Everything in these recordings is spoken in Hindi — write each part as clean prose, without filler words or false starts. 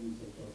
1964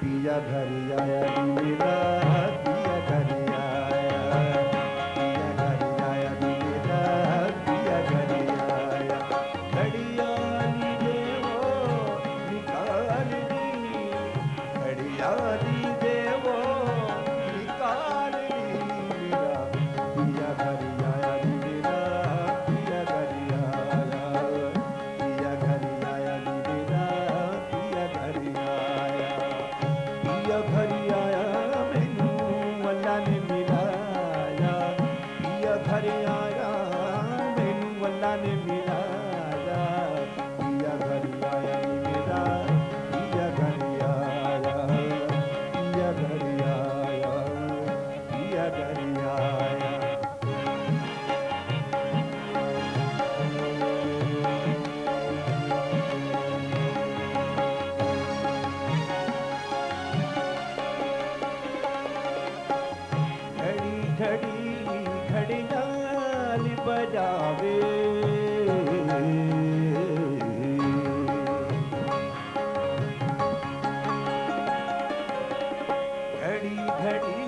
पिया घर आया नी मेरा, पिया घर आया, पिया घर आया नी मेरा, पिया घर आया। घड़ियाली देवो निकाल दी, घड़ियाली देवो निकाल दी मेरा, पिया घर आया नी मेरा, पिया घर आया, पिया घर आया नी मेरा, पिया घर आया। पिया घर आया मैनू अल्लाह ने मिलाया, पिया घर आया मैनू अल्लाह ने मिलाया, पिया घर आया नी मेरा, पिया घर आया, पिया घर आया, पिया घर आया। घड़ी घड़ी घड़ियाल बजावे, घड़ी घड़ी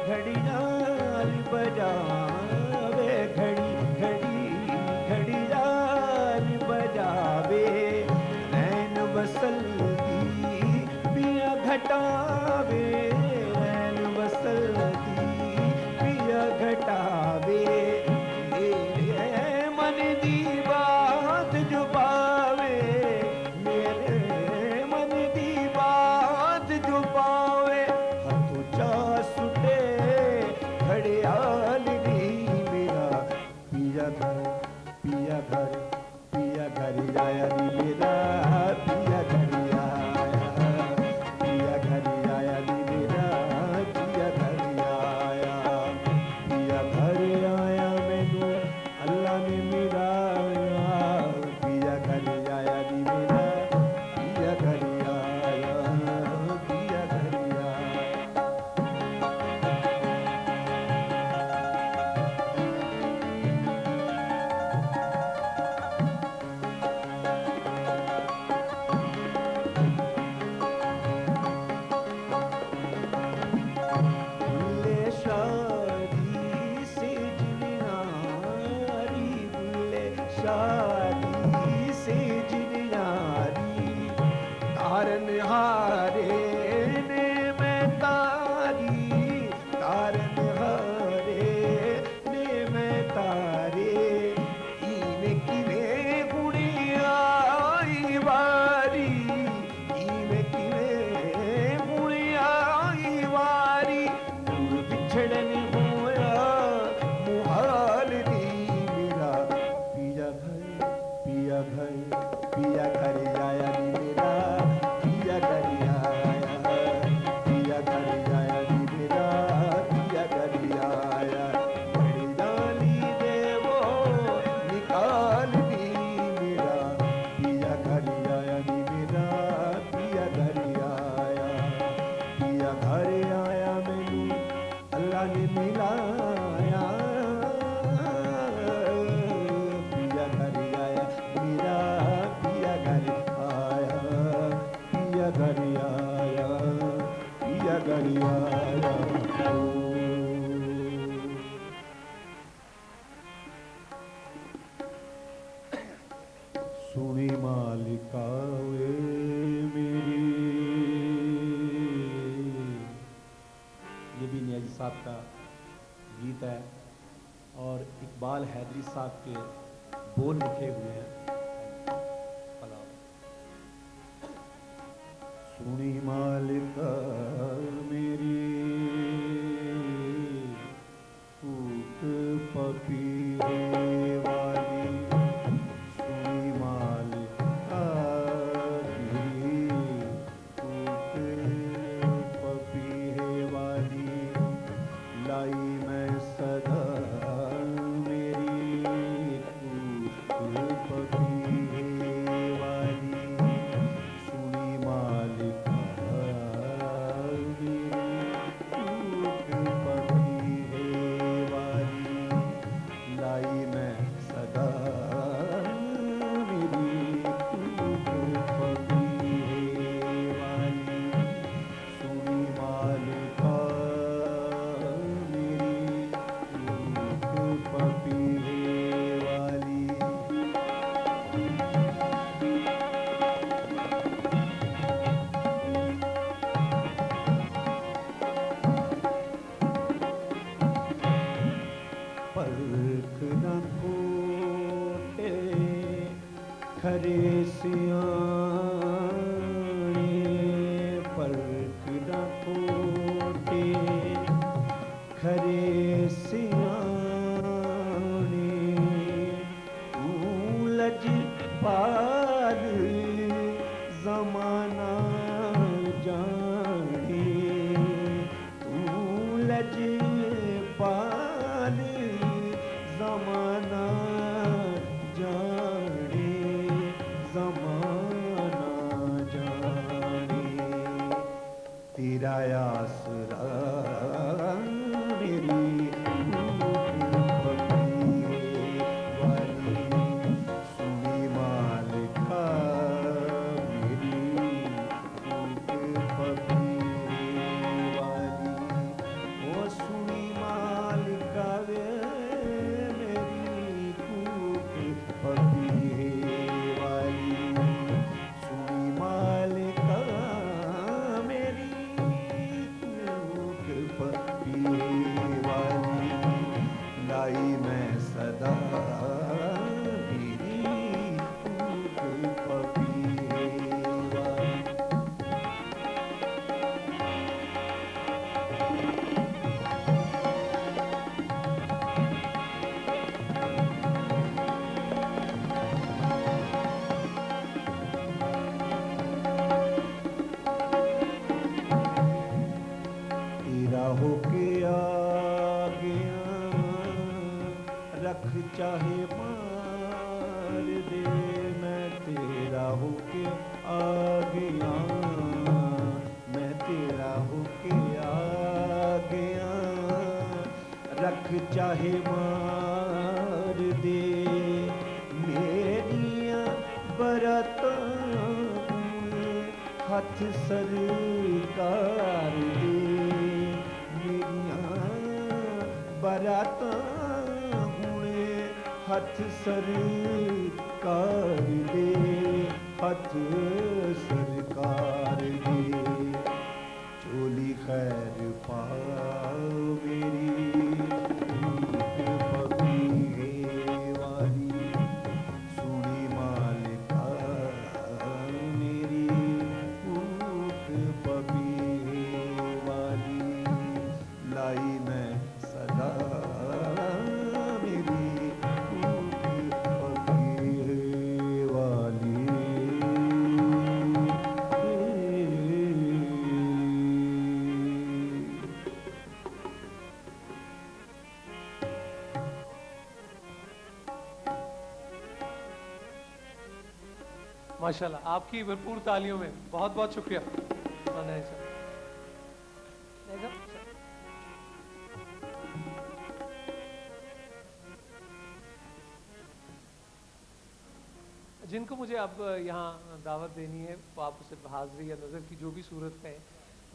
घड़ियाल बजावे, घड़ी घड़ी घड़ियाल बजावे। नैन वसल दी पिया घटावे, नैन वसल दी पिया घटावे। मेरे मन दी बात जो पावे, मेरे मन दी बात जो पावे। हथों चा सुटे घड़ियाल दी मेरा, पिया घर, पिया घर, पिया घर आया नी मेरा, पिया घर आया, पिया घर आया नी मेरा, पिया घर आया। पिया घर आया मैनू अल्लाह ने मिलाया, पिया घर आया नी मेरा, पिया घर आया, पिया घर आया। बुल्ले शादी से जिन्यारी, बुल्ले शादी से जिन्यारी। तारन हारे ने मैं तारी, तारन हारे ने मैं तारे। इने किने गुड़िया आई वारी, इने किने गुड़िया आई वारी। दूर बिछड़न होया मुहाल दी मेरा, पिया घर, पिया घर, पिया घर आया नी मेरा, पिया घर आया, पिया घर आया नी मेरा, पिया घर आया। घड़ियाली देवो निकाल दी मेरा, पिया घर आया नी मेरा, पिया घर आया, पिया घर आया मैनू अल्लाह ने मिलाया, पिया घर आया मेरा, पिया घर आया, पिया घर आया, पिया घर आया। सुनी मालिका वे मेरी, ये भी नियाजी साहब का गीत है और इकबाल हैदरी साहब के बोल लिखे हुए हैं। सुनी मालिका मेरी कूक पपीहे वाली, सुनी मालिका मेरी कूक पपीहे वाली। लाई मैं सदा मेरी कूक पपीहे वाली, सुनी मालिका खरे सियाने परख न खोटे, खरे सियाने लज पाल ज़माना जाने, लज पाल ज़माना जाने, ज़माना जाने। तेरा आसरा मेरी चाहे मार दे, मैं तेरा होके आ गया, मैं तेरा होके आ गया। रख चाहे मार दे, मेरियां बरतां हथ सरकार दे, मेरियां बरतां हथ सरकार दे, हथ सरकार दे। चोली खैर पा मेरी पपीहे वाली, सुनी मालिका मेरी भूख पपीहे वाली। लाई मैं सदा माशाल्लाह, आपकी भरपूर तालियों में बहुत बहुत शुक्रिया। नहीं सर, जिनको मुझे अब यहाँ दावत देनी है वो आप उसे हाज़िरी या नज़र की जो भी सूरत है,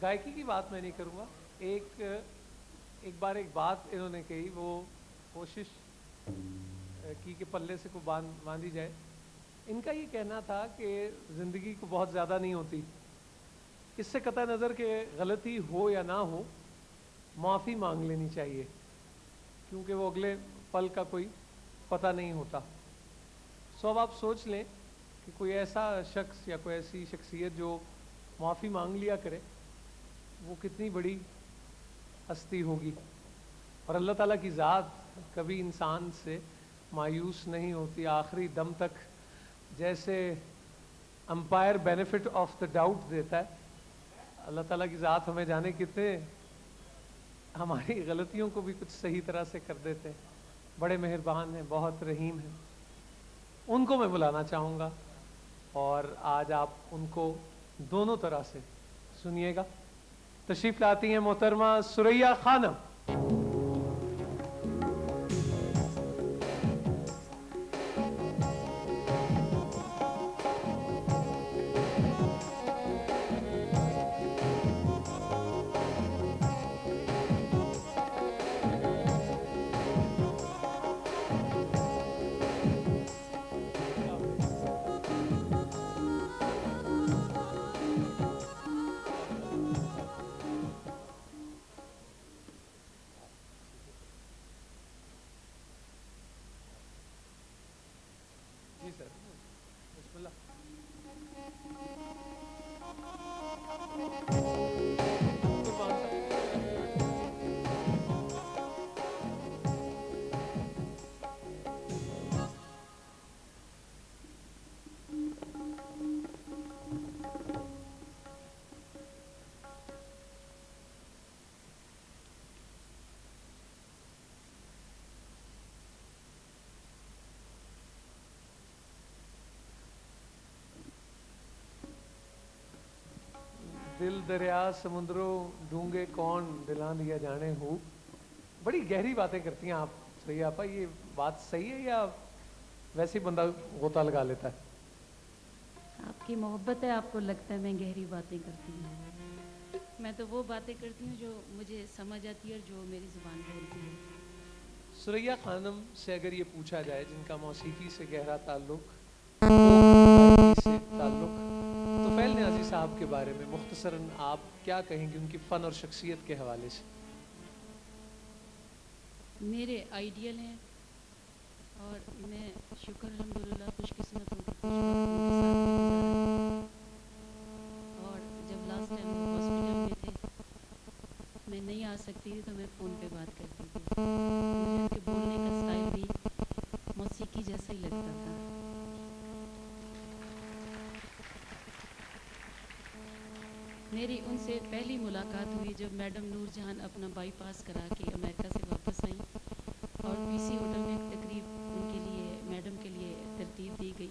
गायकी की बात मैं नहीं करूँगा। एक बार एक बात इन्होंने कही, वो कोशिश की कि पल्ले से को बांधी जाए। इनका ये कहना था कि ज़िंदगी को बहुत ज़्यादा नहीं होती, इससे कतई नज़र के गलती हो या ना हो माफ़ी मांग लेनी चाहिए, क्योंकि वो अगले पल का कोई पता नहीं होता। सो अब आप सोच लें कि कोई ऐसा शख्स या कोई ऐसी शख्सियत जो माफ़ी मांग लिया करे, वो कितनी बड़ी हस्ती होगी। और अल्लाह ताला की ज़ात कभी इंसान से मायूस नहीं होती आखिरी दम तक। जैसे umpire benefit of the doubt देता है, अल्लाह ताला की ज़ात हमें जाने कितने हमारी गलतियों को भी कुछ सही तरह से कर देते हैं। बड़े मेहरबान हैं, बहुत रहीम हैं। उनको मैं बुलाना चाहूँगा और आज आप उनको दोनों तरह से सुनिएगा। तशरीफ़ लाती हैं मोहतरमा सुरैया खानम। दिल दरिया समुद्रों डूंगे कौन दिला दिया जाने हूँ। बड़ी गहरी बातें करती हैं आप सुरैया आपा, ये बात सही है या वैसे ही बंदा गोता लगा लेता है? आपकी मोहब्बत है, आपको लगता है मैं गहरी बातें करती हूँ। मैं तो वो बातें करती हूँ जो मुझे समझ आती है और जो मेरी ज़ुबान बोलती है। सुरैया खानम से अगर ये पूछा जाए जिनका मौसीकी से गहरा ताल्लुक, गायकी से ताल्लुक, तुफैल नियाज़ी साहब के बारे में मुख्तसरन आप क्या कहेंगे उनकी फ़न और शख्सियत के हवाले से? मेरे आइडियल हैं और मैं शुक्र अल्हम्दुलिल्लाह खुशकिस्मत हूँ कि कुछ वक्त उनके साथ भी गुजारा। और जब लास्ट टाइम वो हॉस्पिटल में थे, मैं नहीं आ सकती थी तो मैं फ़ोन पे बात करती थी। मुझे उनके बोलने का स्टाइल भी मौसीकी जैसा ही लगता था। मेरी उनसे पहली मुलाकात हुई जब मैडम नूरजहान अपना बाईपास करा के अमेरिका से वापस आई और पीसी होटल में एक तकरीब उनके लिए, मैडम के लिए तरतीब दी गई,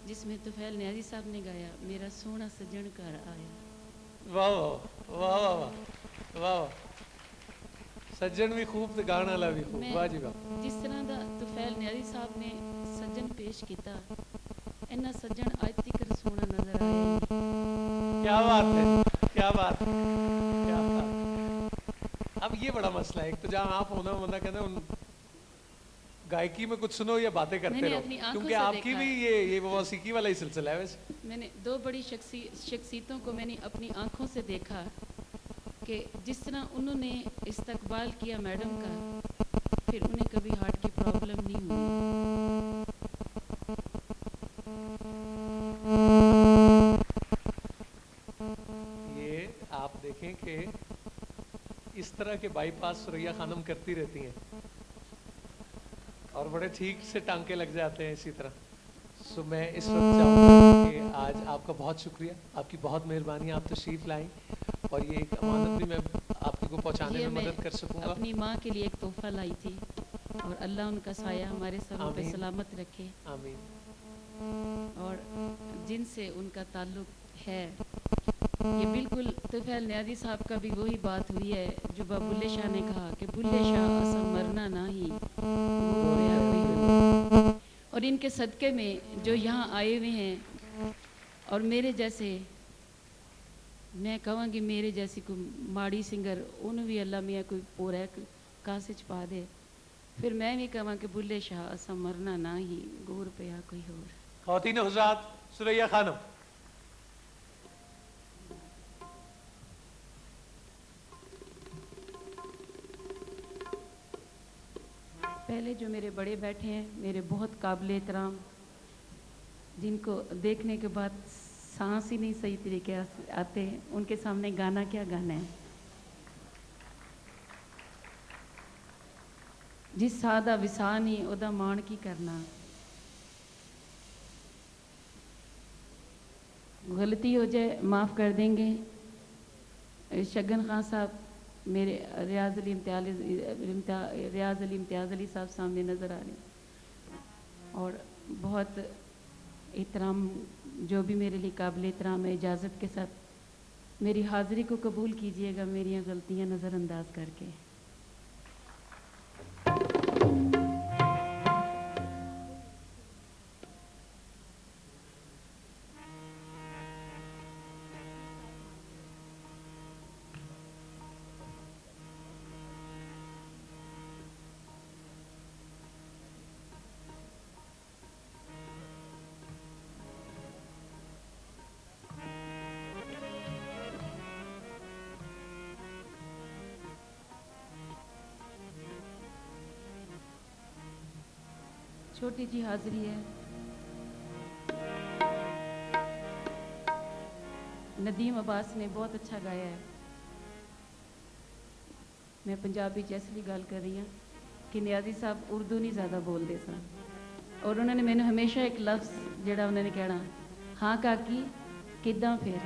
जिसमें तुफैल नियाज़ी साहब ने गाया, मेरा सोना सजन घर आया। वाह वाह वाह वाह वाह वाह वाह, सज्जन भी खूब तो गाना वाला भी खूब, मैं वाह जी वाह। जिस तरह का तुफैल नियाज़ी साहब ने सज्जन पेश किया, इन्ना सज्जन अज तक सोना नजर आया ही नहीं। क्या बात है, क्या बात है, क्या बात है। अब ये बड़ा मसला है, एक तो जहाँ आप होना बंदा कहते हैं उन गायकी में कुछ सुनो या बातें करते मैंने रहो, अपनी आंखों क्योंकि से आपकी देखा भी ये मौसीकी वाला ही सिलसिला है वैसे। मैंने दो बड़ी शख्सियतों को मैंने अपनी आंखों से देखा कि जिस तरह उन्होंने इस्तकबाल किया मैडम का, फिर उन्हें कभी हार्ट की प्रॉब्लम नहीं हुई। ये आप देखें कि इस तरह के बाईपास सुरैया खानम करती रहती हैं और बड़े ठीक से टांके लग जाते हैं इसी तरह। सो मैं इस वक्त चाहूँगा कि आज आपका बहुत शुक्रिया, आपकी बहुत मेहरबानी, आप तशरीफ़ लाएं और ये एक अमानत भी मैं आपकी को पहुँचाने ये में मैं मदद कर सकूँगा। अपनी माँ के लिए एक तोहफा लाई थी और अल्लाह उनका साया हमारे सरों पे आमीन। सलामत रखे। आमीन। और जिनसे उनका ताल्लुक है, ये बिल्कुल तुफैल नियाज़ी साहब का भी वही बात हुई है जो बुल्ले शाह ने कहा कि बुल्ले शाह असम मरना नाही और इनके सदक़े में जो यहाँ आए हुए हैं और मेरे जैसे, मैं कहूँगी मेरे जैसी कोई माड़ी सिंगर उन्हें भी अल्लाह मियाँ कोई पूरा कासिच पा दे, फिर मैं भी कहूँ कि बुल्ले शाह असम मरना ना ही गोर पे या कोई और। ख़वातीन हुज़रात, सुरैया खानम। पहले जो मेरे बड़े बैठे हैं, मेरे बहुत काबिल एहतराम, जिनको देखने के बाद सांस ही नहीं सही तरीके आते, उनके सामने गाना क्या गाना है। जिस सादा विसा नहीं ओदा मान की करना। गलती हो जाए माफ़ कर देंगे। शगन खान साहब मेरे रियाज अली इम्तियाज़ अली साहब सामने नज़र आ रहे हैं और बहुत एहतराम जो भी मेरे लिए काबिल एहतराम है, इजाज़त के साथ मेरी हाज़िरी को कबूल कीजिएगा, मेरी गलतियाँ नज़रअंदाज करके। छोटी जी हाजिरी है। नदीम अब्बास ने बहुत अच्छा गाया है। मैं पंजाबी च इसलिए गल कर रही हूँ कि नियाज़ी साहब उर्दू नहीं ज़्यादा बोलते सन और उन्होंने मैंने हमेशा एक लफ्ज़ जिहड़ा उन्होंने कहना, हाँ काकी किद्दां फिर,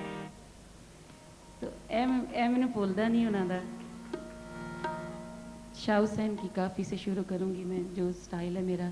तो ए मैनू भुलदा नहीं उन्होंने। शाह हुसैन की काफ़ी से शुरू करूँगी मैं, जो स्टाइल है मेरा।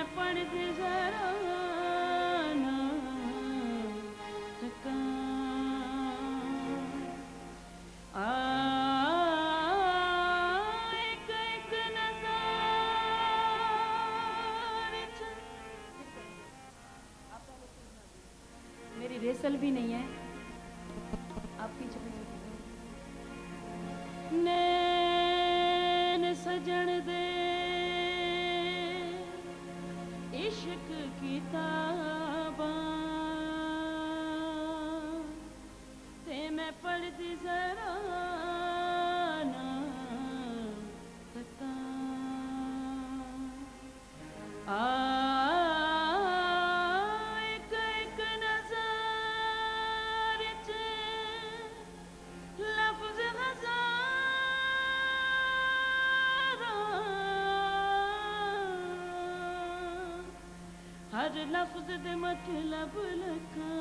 मैं पढ़ती जरा ना थका एक एक नज़ार च मेरी रेसल भी नहीं है, आप पीछे नैन सजन दे इश्क किताबां ते मैं पढ़ती जरा ना थका एक एक नज़ार च लफ्ज़ हर लफ्ज़ दे मतलब लखा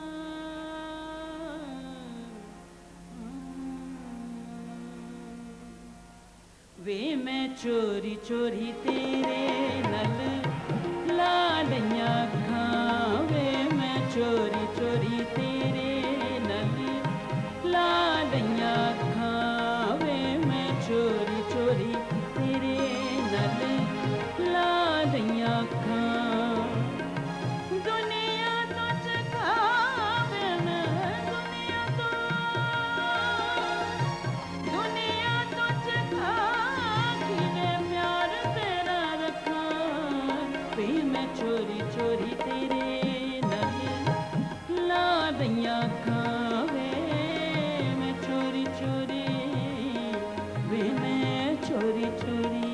वे मैं चोरी चोरी तेरे नल लालियां खां वे मैं चोरी चोरी तेरे नल लालियां खां वे मैं चोरी चोरी तेरे नल लालियां खां दुनिया तो चखावे न दुनिया तो चखा किने प्यार तेरा रखा भी मैं चोरी चोरी तेरे नल लालियां खावे मैं चोरी चोरी वे मैं चोरी चोरी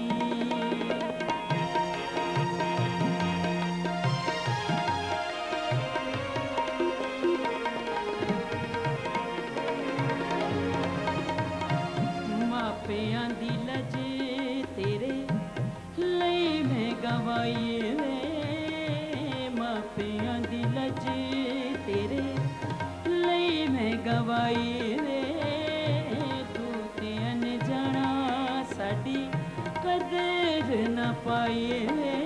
मापियां दी लज तेरे लई मैं गवाई वे मापियां दी लज तेरे लई मैं गवाई वे तू ते अनजाना साडी कदर न पाई वे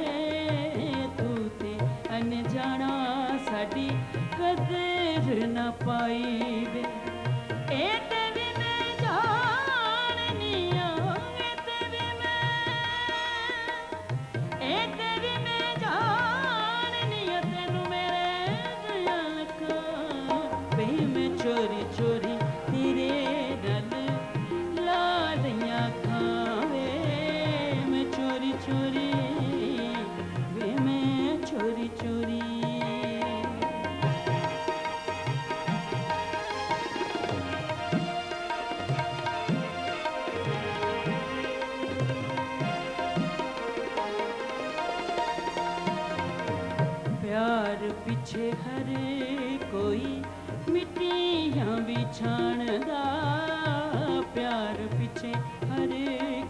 तू ते अनजाना साडी कदर न पाई वे ए तेरी मैं जाननी ए तेरी मैं जाननी तेनू मेरे दयाल का वे मैं चोरी चोरी तेरे नल लालियां खावे मैं चोरी चोरी वे मैं चोरी चोरी प्यार पिछे हर कोई मिट्टियां बिछाणदा प्यार पिछे हर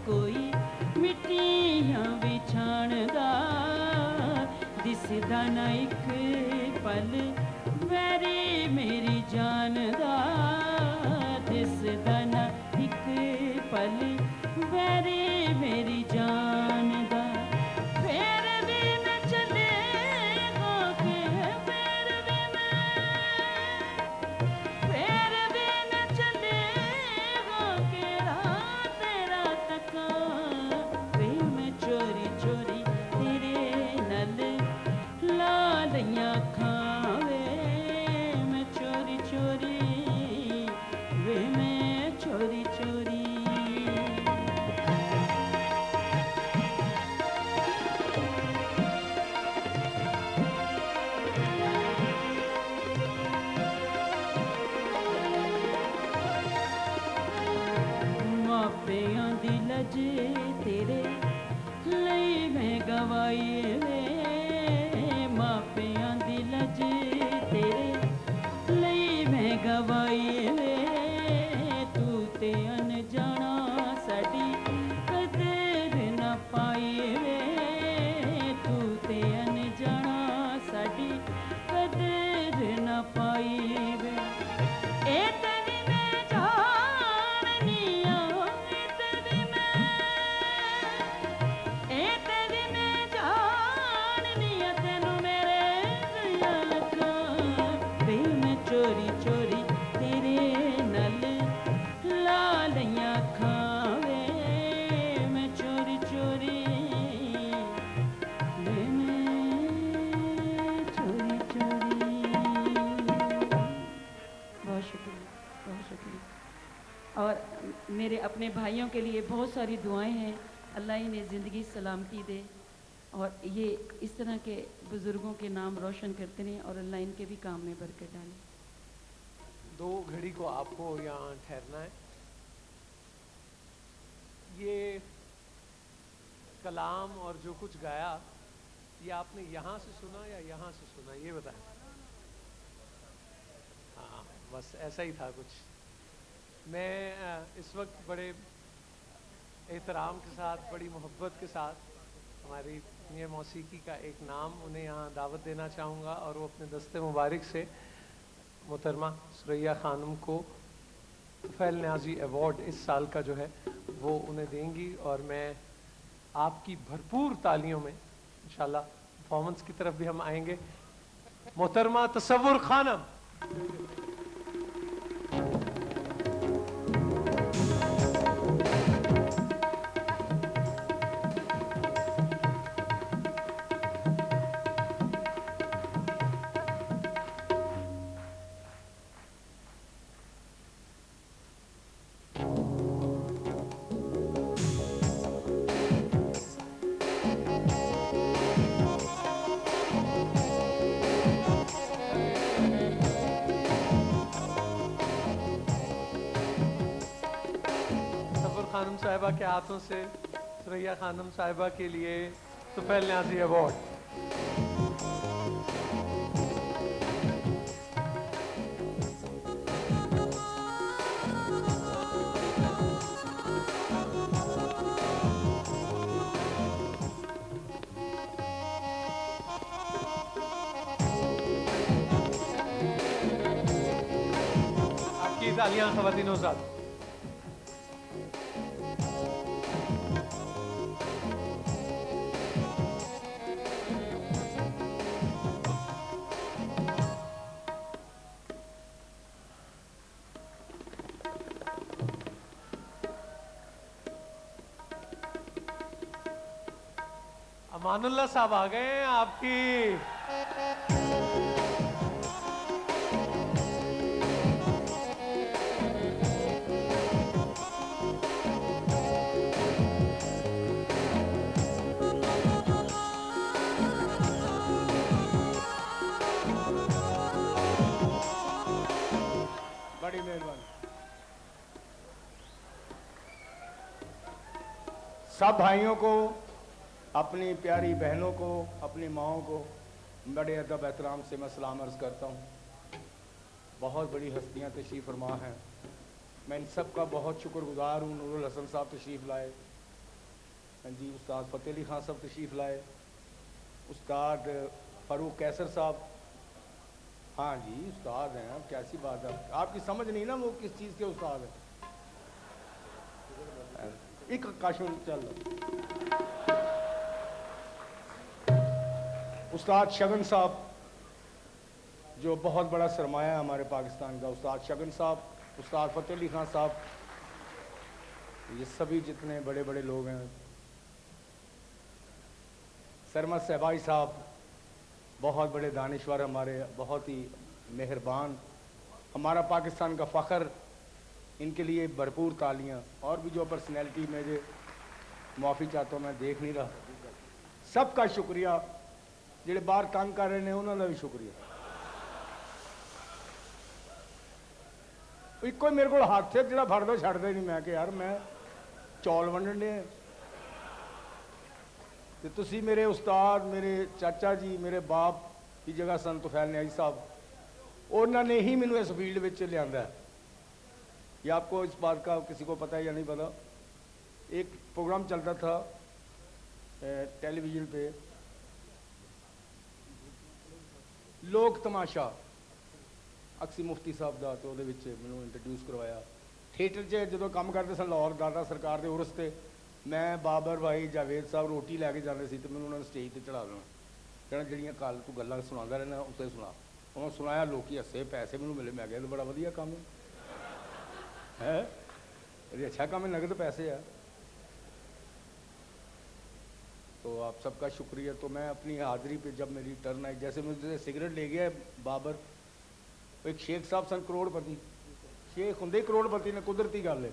कोई मिट्टियां बिछाणदा दिसदा ना इक पल वैरी मेरी जान दा दिसदा ना इक पल वैरी मेरी जान दा फिर भी मैं चले चोरी चोरी तेरे नल लालियां खावे मैं चोरी चोरी वे मैं चोरी चोरी मापियां दी लज तेरे लई मैं गवाई वे मापियां दी लज तेरे लई मैं गवाई वे तू ते अनजाना साडी कदर न पाई वे तू ते अनजाना साडी कदर न पाई वे ए तेरी मैं जाननी ए तेरी मैं जाननी मेरे अपने भाइयों के लिए बहुत सारी दुआएं हैं, अल्लाह इन्हें ज़िंदगी सलामती दे और ये इस तरह के बुज़ुर्गों के नाम रोशन करते रहें और अल्लाह इनके भी काम में बरकत डाले। 2 घड़ी को आपको यहाँ ठहरना है। ये कलाम और जो कुछ गाया ये आपने यहाँ से सुना या यहाँ से सुना, ये बताएं। हाँ, बस ऐसा ही था कुछ। मैं इस वक्त बड़े एहतराम के साथ, बड़ी मोहब्बत के साथ हमारी ये मौसीकी का एक नाम उन्हें यहाँ दावत देना चाहूँगा और वो अपने दस्ते मुबारक से मोहतरमा सुरैया खानम को तुफैल न्याजी अवार्ड इस साल का जो है वो उन्हें देंगी। और मैं आपकी भरपूर तालियों में इंशाल्लाह परफॉर्मेंस की तरफ भी हम आएंगे। मोहतरमा तसव्वुर खानम। खानम साहिबा के हाथों से सुरैया खानम साहिबा के लिए तुफैल न्याजी अवार्ड। आपकी तालियां ख़वातीन हज़रात। अमानुल्लाह साहब आ गए हैं आपकी। बड़ी मेहरबानी। सब भाइयों को, अपनी प्यारी बहनों को, अपनी माओं को बड़े अदब एहतराम से मैं सलाम अर्ज़ करता हूँ। बहुत बड़ी हस्तियाँ तशरीफ़ फरमा हैं, मैं इन सब का बहुत शुक्रगुजार हूँ। नूरुल हसन साहब तशरीफ़ लाए, जी उस्ताद फ़तेह अली ख़ान साहब तशरीफ़ लाए, उस्ताद फ़ारूक कैसर साहब, हाँ जी उस्ताद हैं। अब कैसी बात है, आपकी समझ नहीं ना वो किस चीज़ के उस्ताद हैं। एक काशुन चल उस्ताद शगन साहब जो बहुत बड़ा सरमाया है हमारे पाकिस्तान का, उस्ताद शगन साहब, उस्ताद फ़तेह अली ख़ान साहब, ये सभी जितने बड़े बड़े लोग हैं, सरमद सहबाई साहब बहुत बड़े दानिश्वर हमारे, बहुत ही मेहरबान, हमारा पाकिस्तान का फ़ख्र, इनके लिए भरपूर तालियां। और भी जो पर्सनैलिटी मुझे माफ़ी चाहता हूँ मैं देख नहीं रहा, सबका शुक्रिया। ਜਿਹੜੇ ਬਾਹਰ ਤੰਗ ਕਰ ਰਹੇ ਨੇ ਉਹਨਾਂ ਦਾ ਵੀ ਸ਼ੁਕਰੀਆ। ਇੱਕੋ ਹੀ ਮੇਰੇ ਕੋਲ ਹੱਥ ਹੈ ਜਿਹੜਾ ਫੜਦਾ ਛੱਡਦਾ ਹੀ ਨਹੀਂ। ਮੈਂ ਕਿ ਯਾਰ ਮੈਂ ਚੌਲ ਵੰਡਣੇ ਤੇ ਤੁਸੀਂ ਮੇਰੇ ਉਸਤਾਦ, ਮੇਰੇ ਚਾਚਾ ਜੀ, ਮੇਰੇ ਬਾਪ ਦੀ ਜਗ੍ਹਾ ਸਨ ਤੁਫੈਲ ਨਿਆਜ਼ੀ ਸਾਹਿਬ, ਉਹਨਾਂ ਨੇ ਹੀ ਮੈਨੂੰ ਇਸ ਫੀਲਡ ਵਿੱਚ ਲਿਆਂਦਾ। ये आपको इस बात का किसी को पता है या नहीं पता, एक प्रोग्राम चलता था टेलीविज़न पे, लोक तमाशा, अक्सी मुफ्ती साहब का, तो मैं इंट्रोड्यूस करवाया थिएटर च जो काम करते सन लाहौर दादा सरकार के उर्स से। मैं बाबर भाई जावेद साहब रोटी लैके जाते थे, तो मैं उन्होंने स्टेज पर चढ़ा देना, कहना जड़ियाँ कल तू गल्लां सुनाता रहना उत्ते सुना। उन्होंने सुनाया, लोग हसे, पैसे मैंने मिले। मैं कहा बड़ा वधिया काम है, ये अच्छा काम है, नगद पैसे है। तो आप सबका शुक्रिया। तो मैं अपनी हाज़िरी पे जब मेरी टर्न आई, जैसे मुझे सिगरेट ले गया बाबर, एक शेख साहब सन करोड़पति, शेख होंगे करोड़पति ने, कुदरती गल है।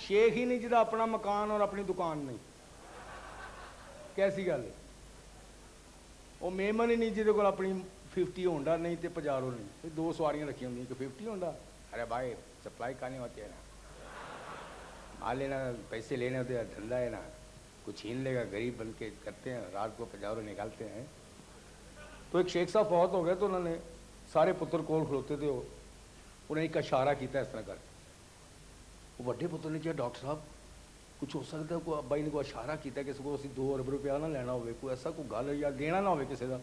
शेख ही नहीं जिहदा अपना मकान और अपनी दुकान नहीं, कैसी गल है। वो मेमन ही नहीं जिहदे कोल अपनी 50 होंडा नहीं तो पजारो नहीं, दो सवारियां रखी होंगी, एक 50 होंडा। अरे भाई सप्लाई करने होती है ना, माल लेना पैसे लेने होते हैं, धंधा है ना, कुछ छीन लेगा, गरीब बन के करते हैं, रात को पजारो निकालते हैं। तो एक शेख साहब फौत हो गए तो उन्होंने सारे पुत्र कोल खलोते थे, उन्हें एक इशारा किया इस तरह कर, वो बड़े पुत्र ने कहा डॉक्टर साहब कुछ हो सकता है, कोई बाई ने कोई इशारा किया किसी को असं 2 अरब रुपया ना लेना हो, कोई ऐसा कोई गल या देना ना हो किसी का,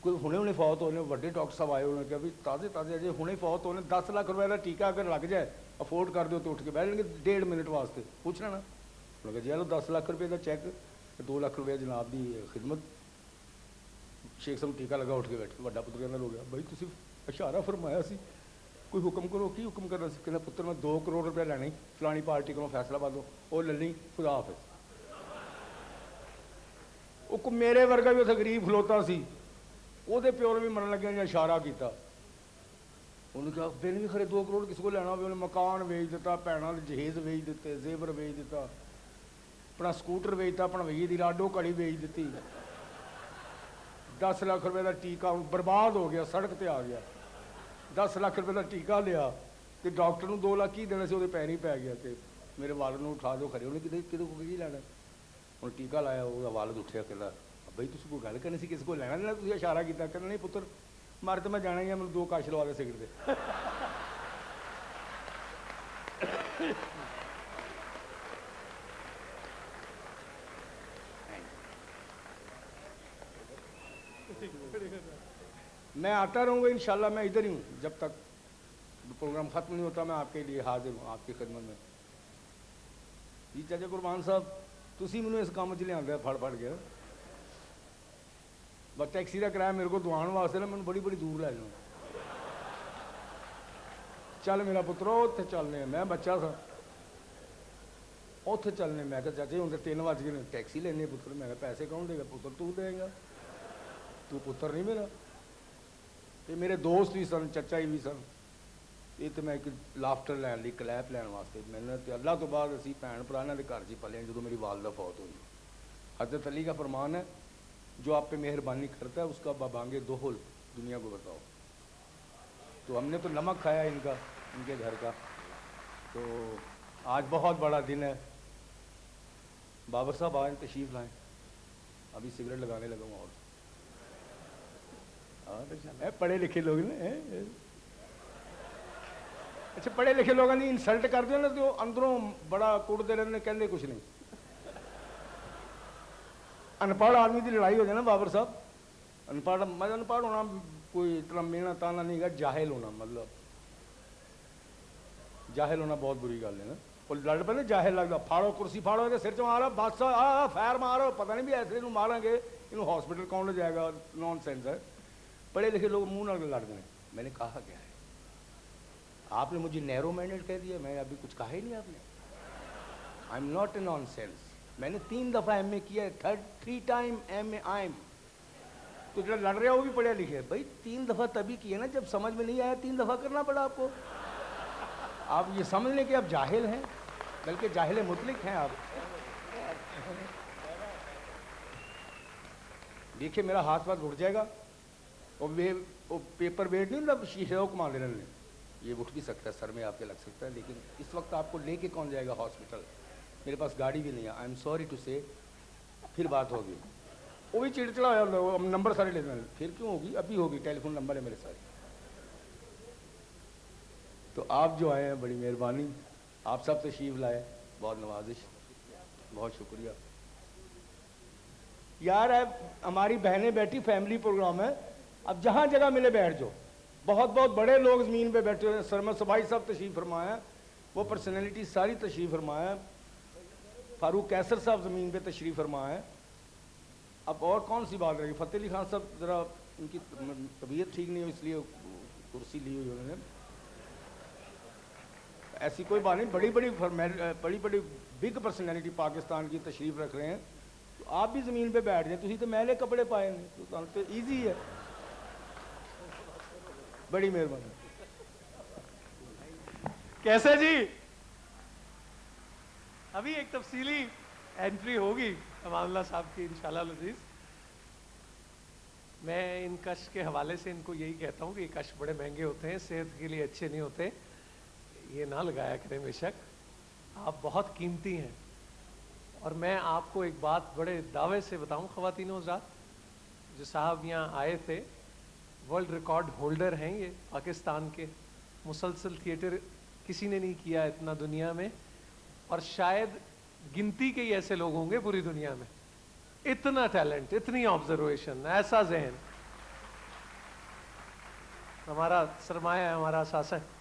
कोई हुणे हुणे फौत होने, बड़े डॉक्टर साहब आए, उन्होंने कहा भी ताज़े ताज़े अजय हुणे फौत होने, 10 लाख रुपये का टीका अगर लग जाए अफोर्ड कर दो तो उठ के बह जाएंगे 1.5 मिनट वास्ते, पूछना ना। उन्होंने कहा जी लो 10 लाख रुपये का चैक, 2 लाख रुपये जनाब की खिदमत। शेख साहब टीका लगा उठ के बैठे, बड़ा पुत्र कहना हो गया भाई तुम इशारा फरमाया सी, कोई हुक्म करो, की हुक्म करना सी। कहना पुत्र मैं 2 करोड़ रुपया लैने फलानी पार्टी को फैसलाबाद वो ले ली, खुदा हाफिज। वो मेरे वर्गा भी उत्थे गरीब खलोता सी, ਉਹਦੇ ਪਿਓ ਨੇ ਵੀ ਮਰਨ ਲੱਗਿਆ ਜਾਂ ਇਸ਼ਾਰਾ ਕੀਤਾ, ਉਹਨੂੰ ਕਿਹਾ ਬਿਨ ਵੀ ਖਰੇ 2 ਕਰੋੜ ਕਿਸੇ ਕੋਲ ਲੈਣਾ ਹੋਵੇ, ਉਹਨੇ ਮਕਾਨ ਵੇਚ ਦਿੱਤਾ, ਭੈਣਾਂ ਦੇ ਜਹੇਜ਼ ਵੇਚ ਦਿੱਤੇ, ਜ਼ੇਵਰ ਵੇਚ ਦਿੱਤਾ, ਆਪਣਾ ਸਕੂਟਰ ਵੇਚਤਾ, ਭਣਵਈਏ ਦੀ ਲਾਡੋ ਘੜੀ ਵੇਚ ਦਿੱਤੀ, 10 ਲੱਖ ਰੁਪਏ ਦਾ ਟੀਕਾ ਬਰਬਾਦ ਹੋ ਗਿਆ, ਸੜਕ ਤੇ ਆ ਗਿਆ। 10 ਲੱਖ ਰੁਪਏ ਦਾ ਟੀਕਾ ਲਿਆ ਤੇ ਡਾਕਟਰ ਨੂੰ 2 ਲੱਖ ਹੀ ਦੇਣਾ ਸੀ, ਉਹਦੇ ਪੈਰ ਹੀ ਪੈ ਗਿਆ ਤੇ ਮੇਰੇ ਵਾਲਦ ਨੂੰ ਉਠਾ ਦਿਓ ਖਰੇ, ਉਹਨੇ ਕਿਤੇ ਕੋਲ ਕੀ ਲੈਣਾ, ਹੁਣ ਟੀਕਾ ਲਾਇਆ, ਉਹਦਾ ਵਾਲਦ ਉੱਠਿਆ, ਕਹਿੰਦਾ ਬਈ ਤੁਸੀਂ ਕੋਈ ਗੱਲ ਕਰਨੀ ਸੀ, ਕਿਸੇ ਕੋਲ ਲੈਣਾ ਲੈਣਾ, ਤੁਸੀਂ ਇਸ਼ਾਰਾ ਕੀਤਾ। ਕਹਿੰਦਾ ਨਹੀਂ ਪੁੱਤਰ ਮਰ ਤਾਂ ਮੈਂ ਜਾਣਾ ਹੀ ਆ, ਮੈਨੂੰ 2 ਕਾਸ਼ ਲਵਾ ਦੇ ਸਿਗਰਟ ਦੇ। मैं आता रहूँगा इंशाल्लाह, मैं इधर ही हूँ जब तक प्रोग्राम ख़त्म नहीं होता, मैं आपके लिए हाजिर हूँ, आपकी खिदमत में। जी चाचा कुरबान साहब तुसी मैनू इस काम च लिया फड़ फड़ के, बस टैक्सी का किराया मेरे को दवाण वास्ते ना मैंने बड़ी बड़ी दूर लै जाना, चल मेरा पुत्रो उत्थे चलने, मैं बच्चा सा उत्थे चलने। मैं कहा चाचे हूँ 3 बज गए, टैक्सी लेनी पुत्र। मैं पैसे कौन देगा, पुत्र तू देगा, तू पुत्र नहीं मेरा। तो मेरे दोस्त भी सन, चाचा जी भी सन, ये तो मैं एक लाफ्टर लैन ली, कलैप लैन वास्ते। मैंने तो अल्लाह तो बाद असी भैन भरा इन्हां दे घर च पले जो मेरी वालदा फौत हुई। हज़रत अली का फरमान है जो आप पे मेहरबानी करता है उसका बाबांगे दोहल दुनिया को बताओ। तो हमने तो नमक खाया इनका, इनके घर का। तो आज बहुत बड़ा दिन है। बाबर साहब आए तशरीफ लाएं, अभी सिगरेट लगाने लगा हूँ। और पढ़े लिखे लोग ने, अच्छा पढ़े लिखे लोगों ने इंसल्ट कर दिया ना तो अंदरों बड़ा कुटते रहते, कहते कुछ नहीं। अनपढ़ आदमी की लड़ाई हो जाए ना बाबर साहब, अनपढ़ मतलब अनपढ़ होना कोई इतना मेहनत ताना नहीं है, जाहिल होना मतलब जाहिल होना बहुत बुरी गल है ना। और लड़ पे जाहिल लगता, फाड़ो कुर्सी फाड़ो, ये सिर च मारो, बस आ फैर मारो, पता नहीं भी ऐसे इनू मारेंगे, इनू हॉस्पिटल कौन ले जाएगा, नॉन सेंस है। पढ़े लिखे लोग मुंह ना लड़ते हैं। मैंने कहा क्या है, आपने मुझे नैरो माइंडेड कह दिया, मैं अभी कुछ कहा ही नहीं आपने। I am not a non sense. मैंने 3 दफ़ा MA किया है, 3 टाइम MA आई एम। तो जो लड़ रहे हो वो भी पढ़े लिखे भाई, 3 दफ़ा तभी किए ना जब समझ में नहीं आया, 3 दफ़ा करना पड़ा आपको। आप ये समझ लें कि आप जाहिल हैं, बल्कि जाहिल मुतलिक हैं आप। देखिए मेरा हाथ पाथ उठ जाएगा, और वो पेपर वेट नहीं होता शीशे को घुमा लेने, ये उठ भी सकता है, सर में आपके लग सकता है, लेकिन इस वक्त आपको लेके कौन जाएगा हॉस्पिटल। मेरे पास गाड़ी भी नहीं है, आई एम सॉरी टू से। फिर बात होगी, वो भी चिड़चिड़ा हो, नंबर सारे लेते हैं। फिर क्यों होगी, अभी होगी, टेलीफोन नंबर है मेरे सारे। तो आप जो आए हैं बड़ी मेहरबानी, आप सब तशरीफ लाए, बहुत नवाजिश, बहुत शुक्रिया यार। है हमारी बहनें बैठी, फैमिली प्रोग्राम है, अब जहाँ जगह मिले बैठ जाओ। बहुत बहुत बड़े लोग ज़मीन पे बैठे हुए हैं, सरमद सबाई साहब तशरीफ फरमाया, वो पर्सनैलिटी सारी तशरीफ फरमाया, फारूक कैसर साहब ज़मीन पे तशरीफ फरमाया। अब और कौन सी बात रही, फ़तेह अली खान साहब ज़रा उनकी तबीयत ठीक नहीं है, इसलिए कुर्सी ली हुई उन्होंने। ऐसी कोई बात नहीं, बड़ी बड़ी बिग पर्सनैलिटी पाकिस्तान की तशरीफ रख रहे हैं, तो आप भी ज़मीन पे बैठ जाए। तुसी तो मैले कपड़े पाए हैं, तो ईजी है। बड़ी मेहरबानी। कैसे जी, अभी एक तफसीली एंट्री होगी अमानुल्लाह साहब की इंशाल्लाह अज़ीज़। मैं इन कश के हवाले से इनको यही कहता हूँ कि ये कश बड़े महंगे होते हैं, सेहत के लिए अच्छे नहीं होते, ये ना लगाया करें बेशक, आप बहुत कीमती हैं। और मैं आपको एक बात बड़े दावे से बताऊँ ख़वातीन हज़रात, जो साहब यहाँ आए थे वर्ल्ड रिकॉर्ड होल्डर हैं ये पाकिस्तान के, मुसलसल थिएटर किसी ने नहीं किया इतना दुनिया में, और शायद गिनती के ही ऐसे लोग होंगे पूरी दुनिया में, इतना टैलेंट, इतनी ऑब्जर्वेशन, ऐसा जहन। हमारा सरमाया है, हमारा असासा है।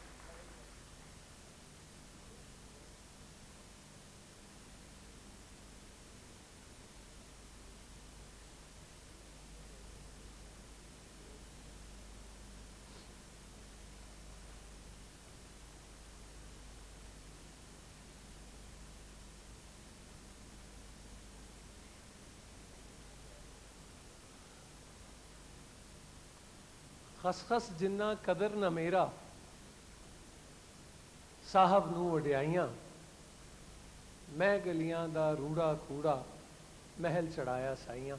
खसखस जिन्ना कदर न मेरा, साहब नू वड्याइयां, मैं गलियां दा रूड़ा कूड़ा, महल चढ़ाया साइयां।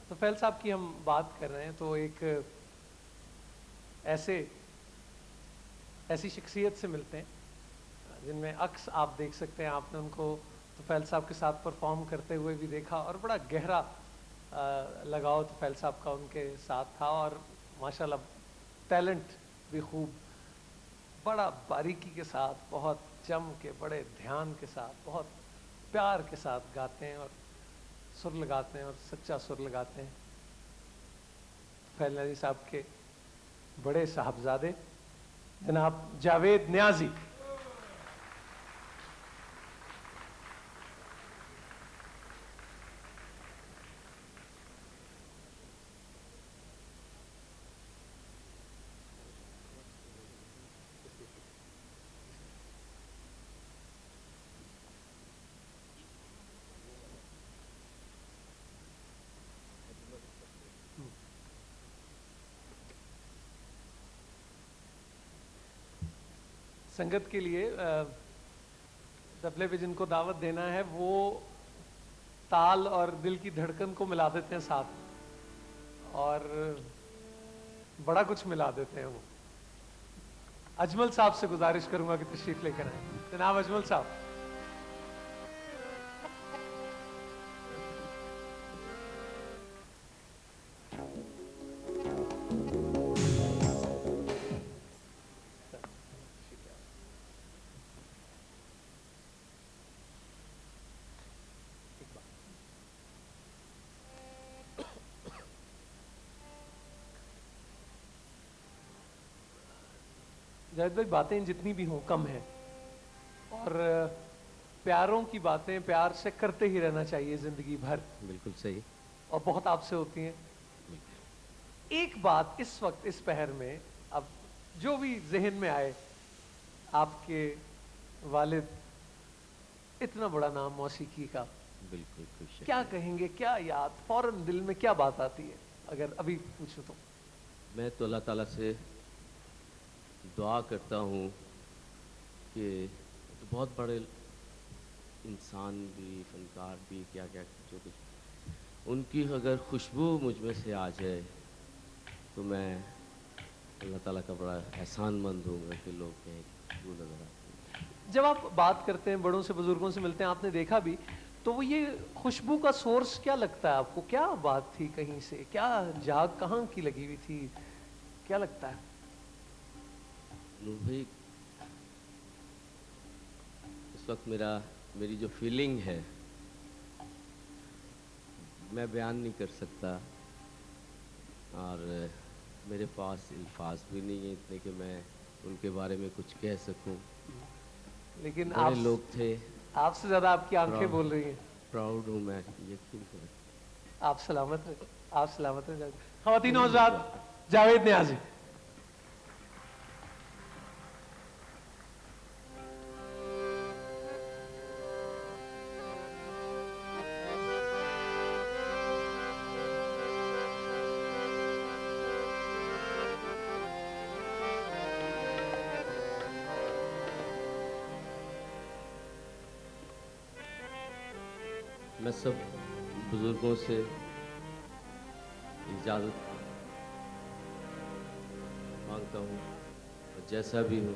तो फैल साहब की हम बात कर रहे हैं, तो एक ऐसी शख्सियत से मिलते हैं जिनमें अक्स आप देख सकते हैं, आपने उनको तो फैल साहब के साथ परफॉर्म करते हुए भी देखा, और बड़ा गहरा लगाव तो फैल साहब का उनके साथ था, और माशाल्लाह टैलेंट भी खूब, बड़ा बारीकी के साथ, बहुत जम के, बड़े ध्यान के साथ, बहुत प्यार के साथ गाते हैं और सुर लगाते हैं, और सच्चा सुर लगाते हैं। फैल नजी साहब के बड़े साहबजादे जनाब जावेद न्याजी। संगत के लिए तबले पे जिनको दावत देना है वो ताल और दिल की धड़कन को मिला देते हैं साथ, और बड़ा कुछ मिला देते हैं वो। अजमल साहब से गुजारिश करूंगा कि तशरीफ लेकर आए। जनाब अजमल साहब। जाहिद भाई, बातें जितनी भी हों कम है, और प्यारों की बातें प्यार से करते ही रहना चाहिए जिंदगी भर। बिल्कुल सही। और बहुत आपसे होती हैं। एक बात इस वक्त इस पहर में, अब जो भी जहन में आए, आपके वालिद इतना बड़ा नाम मौसीकी का, बिल्कुल खुश। क्या कहेंगे, क्या याद फौरन दिल में क्या बात आती है अगर अभी पूछूं तो? मैं तो अल्लाह ताला से दुआ करता हूँ कि तो बहुत बड़े इंसान भी, फनकार भी, क्या क्या जो कुछ, उनकी अगर खुशबू मुझ में से आ जाए तो मैं अल्लाह ताला का बड़ा एहसानमंद हूँगा कि लोग कहें खुशबू नजर आती है। जब आप बात करते हैं, बड़ों से बुजुर्गों से मिलते हैं, आपने देखा भी, तो वो ये खुशबू का सोर्स क्या लगता है आपको? क्या बात थी, कहीं से क्या जाग कहाँ की लगी हुई थी, क्या लगता है? नूर भाई, इस वक्त मेरी जो फीलिंग है मैं बयान नहीं कर सकता, और मेरे पास अल्फाज भी नहीं है इतने कि मैं उनके बारे में कुछ कह सकूं। लेकिन बड़े लोग थे, आपसे ज्यादा आपकी आंखें बोल रही हैं। प्राउड हूँ मैं, यकीन करें। आप सलामत रहे, आप सलामत रहे। ख़वातीन और हज़रात, जावेद न्याज़ी। मैं सब बुज़ुर्गों से इजाज़त मांगता हूँ और जैसा भी हो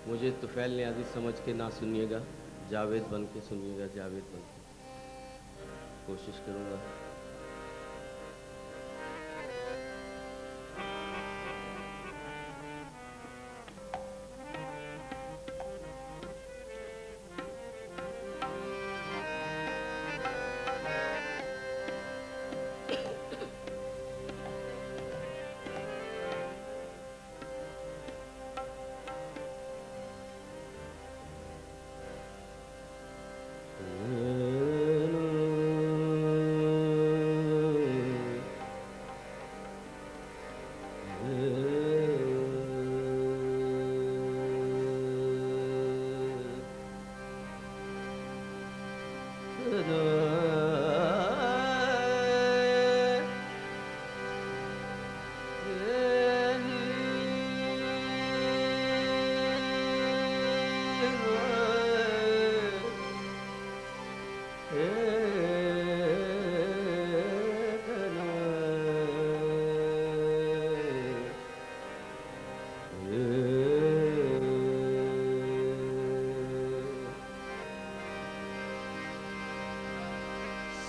मुझे तुफ़ैल नियाज़ी समझ के ना सुनिएगा, जावेद बन के सुनिएगा, जावेद बन के कोशिश करूँगा।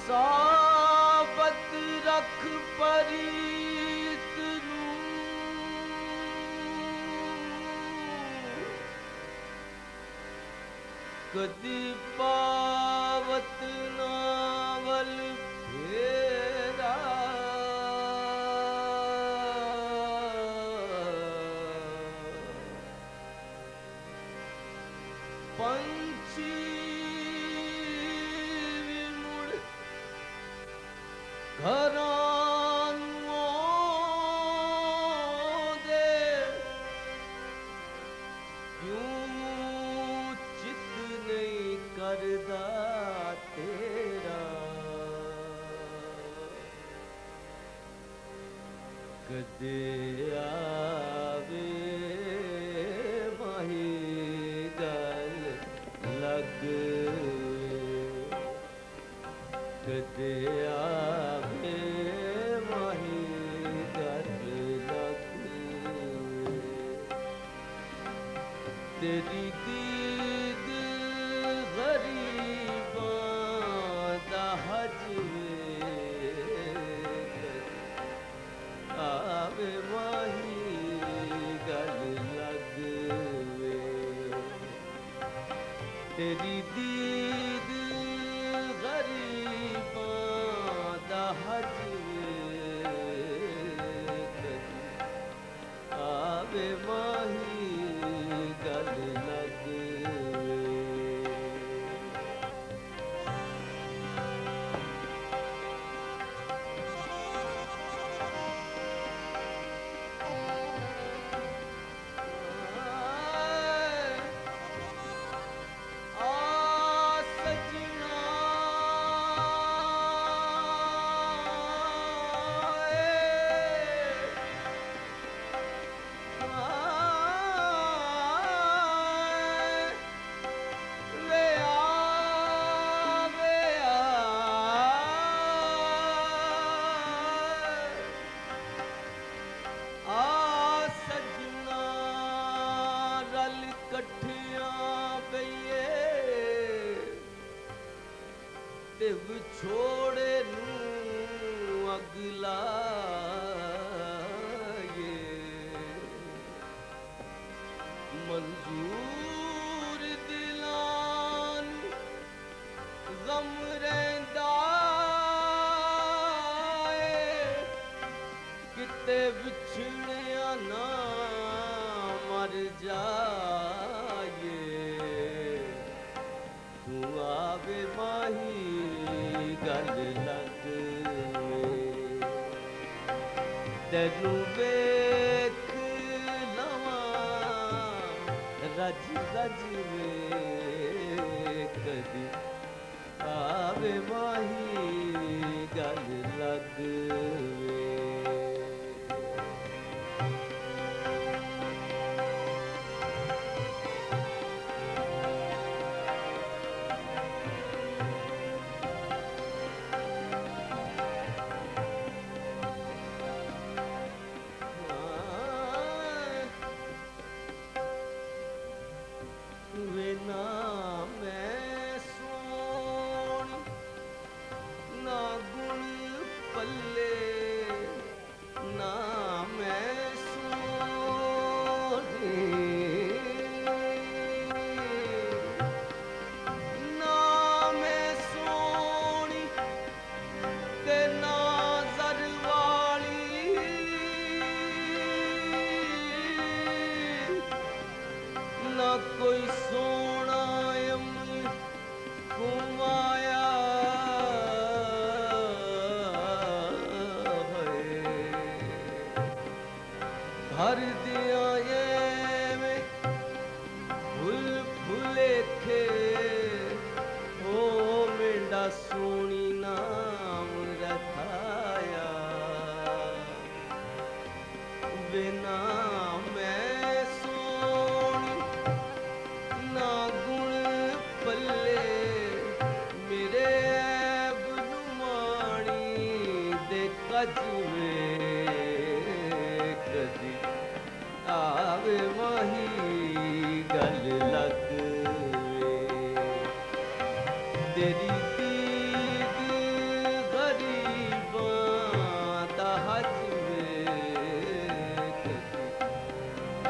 ਸਾਬਤ ਰੱਖ ਪਰੀਤ ਨੂੰ ਕਦੀ ਪਾਵਤ ਨਾਵਲ ਫੇਰਾ ਪੰਛੀ ਘਰਾਂ ਨੂੰ ਆਉਂਦੇ ਕਿਉਂ ਚਿੱਤ ਨਹੀਂ ਕਰਦਾ ਤੇਰਾ ਕਦੇ ਆਵੇ ਮਾਹੀ ਗੱਲ ਲੱਗ ਕਦੇ ਆਵੇ ਮਾਹੀ ਗੱਲ ਲੱਗ ਤੇਰੀ ਦੀਦ ਗਰੀਬਾਂ ਦਾ ਹਜਵੇ ਆਵੇ ਮਾਹੀ ਗੱਲ ਲੱਗ ਤੇਰੀ ਦੀਦ ਗਰੀਬਾਂ ਦਾ ਹਜਵੇ ਆਵੇ ਮਾਹੀ ਗੱਲ ਲੱਗ ਤੇ ਵਿਛੋੜੇ ਨੂੰ ਅੱਗ ਲਾਏ ਮਨਜ਼ੂਰ ਦਿਲਾਂ ਨੂੰ ਗਮ ਰਹਿੰਦਾ ਏ ਕਿਤੇ ਵਿਛੜਿਆ ਨਾ ਮਰ ਜਾਏ ਤੂੰ ਆਵੇ ਮਾਹੀ ਗੱਲ ਲੱਗ ਤੈਨੂੰ ਵੇਖ ਲਵਾਂ ਰਜ ਰਜ ਵੇ ਕਦੀ ਆਵੇ ਮਾਹੀ ਗੱਲ ਲੱਗ ਵੇਖੇ ਓ ਮੇਂਡਾ ਸੋਹਣੀ ਨਾਮ ਰਖਾਇਆ ਬਿਨਾ ਮੈਂ ਸੋਹਣੀ ਨਾ ਗੁਣ ਪੱਲੇ ਮੇਰੇ ਐਬ ਨੂੰ ਮਾਣੀ ਦੇ ਕਜਵੇ ਕਦੀ ਆਵੇ ਮਾਹੀ ਗੱਲ ਲੱਗਵੇ ਤੇਰੀ ਦੀਦ ਗਰੀਬਾਂ ਦਾ ਹਜਵੇ ਕਦੀ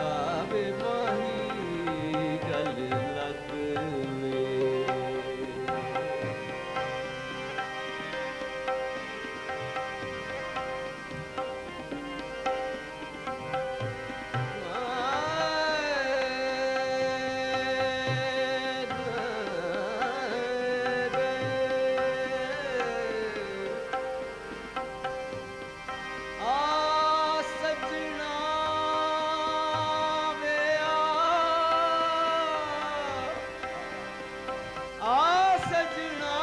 ਆਵੇ ਮਾਹੀ ਗੱਲ ਲੱਗਵੇ ਆ ਸਜਣਾ ਵੇ ਆ ਸਜਣਾ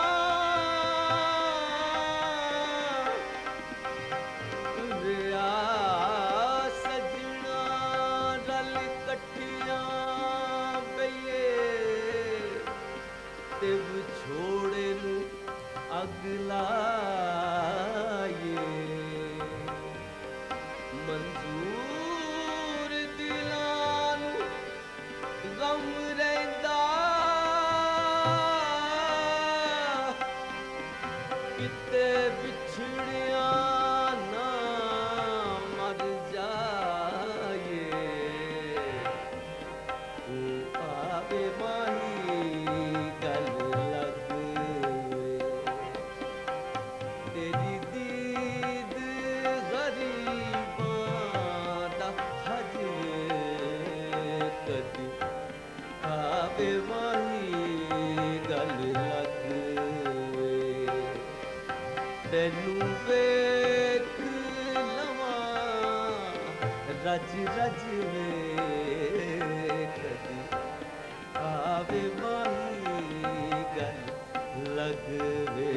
ਵੇ ਆ ਸਜਣਾ ਰਲ ਇਕੱਠੀਆਂ ਬਈਏ ਤੇ ਵਿਛੋੜੇ ਨੂੰ ਅੱਗ ਲਾਈਏ ਮਨਜ਼ੂਰ ਦਿਲਾਂ ਨੂੰ ਗਮ ਰਹਿੰਦਾ ਕਿਤੇ ਵਿਛੜਿਆ ਨਾ ਮਰ ਜਾਏ ਤੂੰ ਆਵੇ ਮਾਹੀ ਗੱਲ ਲੱਗਵੇ ਤੇਰੀ ਦੀਦ ਗਰੀਬਾਂ ਦਾ ਹਜਵੇ ਕਦੀ ਆਵੇ ਮਾਹੀ ਗੱਲ ਲੱਗਵੇ ਤੈਨੂੰ ਵੇਖ ਲਵਾਂ ਰਜ ਰਜ ਵੇ ਕਦੀ ਆਵੇ ਮਾਹੀ ਗੱਲ ਲੱਗਵੇ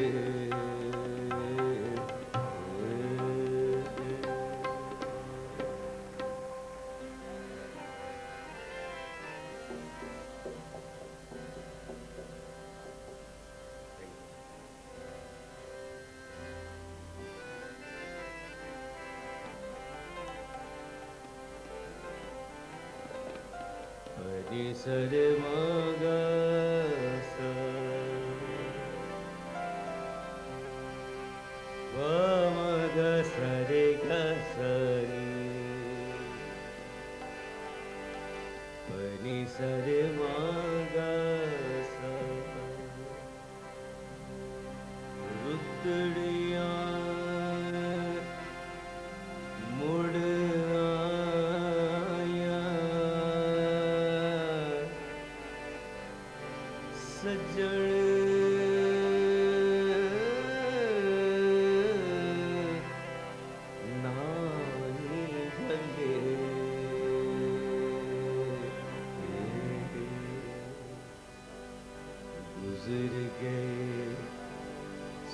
Ni sare maga sa va maga sare ga sa ni sare maga sa ruddiyan mud ਸਜਣ ਨਾਨੀ ਭਲੇ ਗੁਜ਼ਰ ਗਏ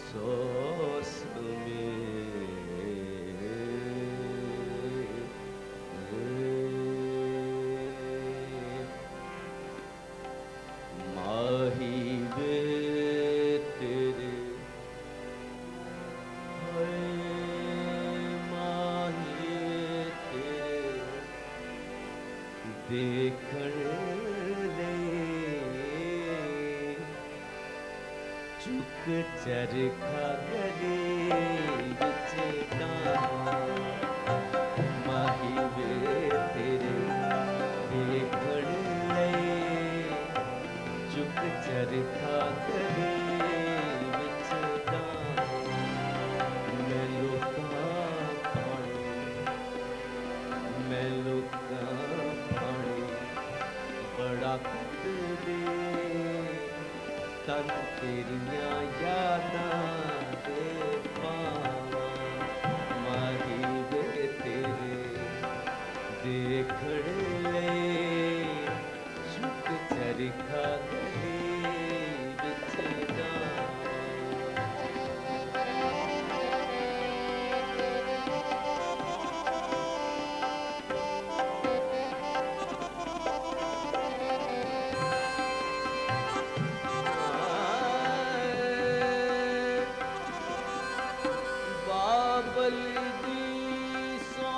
ਸੋ ਮਾਹੀ ਵੇ ਤੇਰੇ ਮਾਹੀ ਤੇਰੇ ਦੇਖਣ ਲਈ ਚੁੱਕ ਚਰਖਾ ਗਲੇ ਵਿੱਚ ਕਾਂ ਮਾਹੀ ਵੇ ਤੇਰੇ ਦੇਖਣ ਲਈ ਚੁੱਕ ਚਰਖਾ ਗਲੇ ਵਿੱਚ ਕਾਂ ਮੈਂ ਲੋਕਾਂ ਪਾਣੀ ਬੜਾ ਕੱਟਦੇ ਤਨ ਤੇਰੀਆਂ ਯਾਦਾਂ ਦੇ ਪਾਵਾਂ ਮਾਹੀ ਵੇ ਤੇਰੇ ਦੇਖਣ ਲਈ ਚੁੱਕ चरखा गले बिच जावां। बाबल दी सौ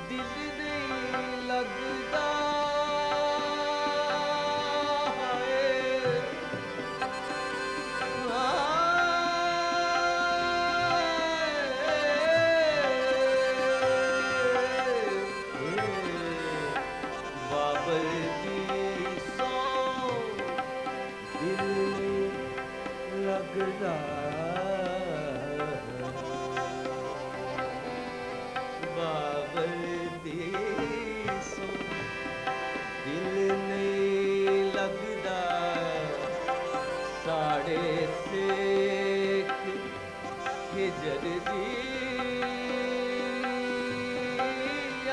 दिल नहीं लगदा है। बाबल दी सौ दिल नहीं लगदा। बाबल दी सौ दिल नहीं लगदा। साढ़े सेक हिजर दी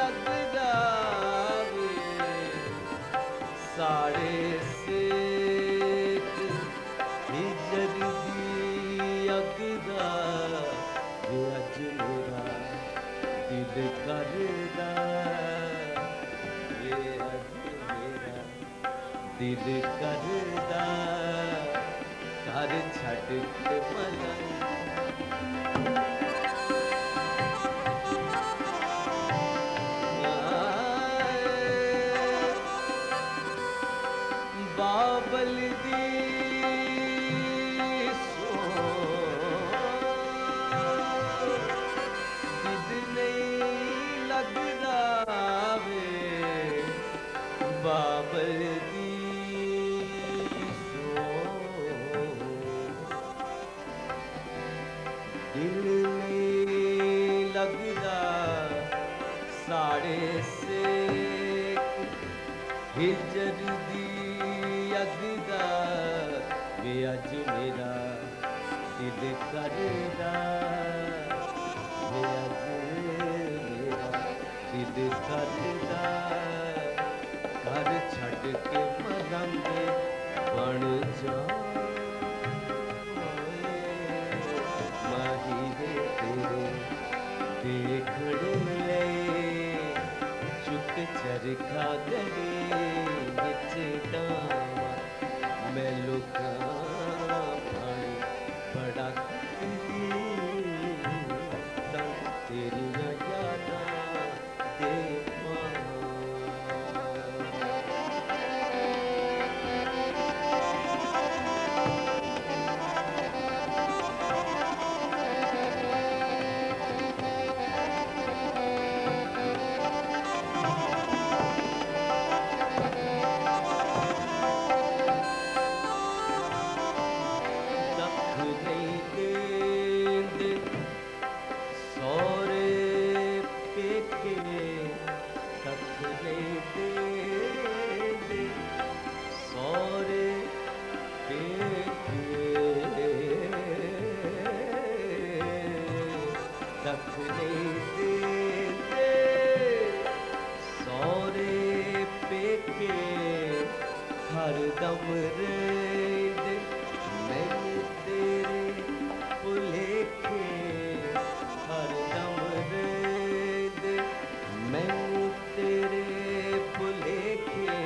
अगदा वे। साढ़े सेक हिजर दी अगदा वे। अज मेरा दिल करदा वे। अज मेरा दिल करदा घर छड़ के मलंग। बाबल दी सौ दिल नहीं लगदा वे। बाबल दी सौ दिल नहीं लगदा। साढ़े सेक हिजर दी अगदा वे। अज मेरा दिल करदा वे। अज मेरा दिल करदा घर छड़ के मलंग बन जाए। माही वे तेरे देखण लए चुक चरखा गले बिच डावां। मैं लुका पानी बड़ा तेरियां यादां दे पावां। हर दम रेंद मैनू तेरे भुलेखे। हर दम रेंद मैनू तेरे भुलेखे।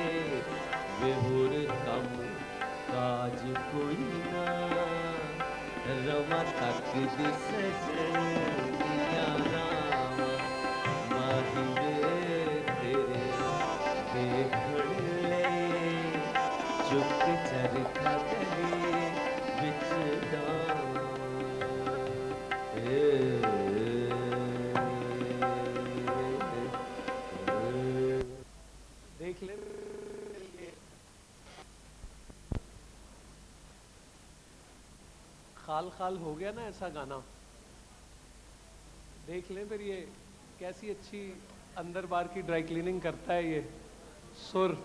वे होर कम काज कोई ना रवा तक दी सजनियां रावां। माही वे तेरे देखण लए चुक चरखा गले बिच डावां। देख ले खाल खाल हो गया ना ऐसा गाना। देख लें फिर ये कैसी अच्छी अंदर बाहर की ड्राई क्लीनिंग करता है ये सुर